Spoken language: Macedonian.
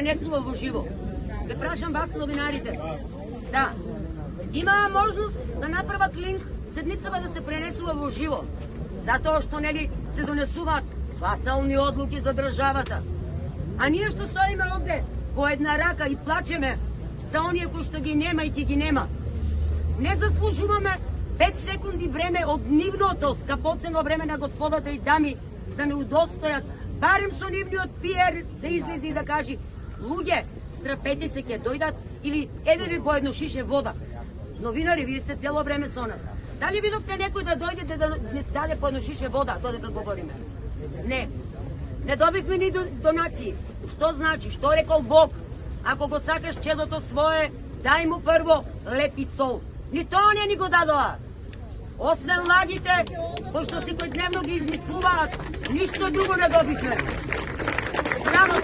пренесува во живо. Ве прашам вас, новинарите. Да. Има можност да направат линк седницава да се пренесува во живо. Затоа што нели се донесуваат фатални одлуки за државата. А ние што стоиме овде по една рака и плачеме за оние кои што ги нема и ги нема. Не заслужуваме 5 секунди време од нивното скапоцено време на господата и дами да не удостојат, барем со нивниот пиер да излези и да кажи: луѓе, страпете се, ќе дојдат, или еве ви по едно шише вода. Новинари, вие сте цело време со нас. Дали видовте некој да дојде да не даде по едно шише вода додека говориме? Не. Не добивме ни донации. Што значи? Што рекол Бог? Ако го сакаш чедото свое, дај му прво леп и сол. Ни тоа не ни го дадоа. Освен лагите, кои што секојдневно ги измислуваат, ништо друго не добивме. Браво,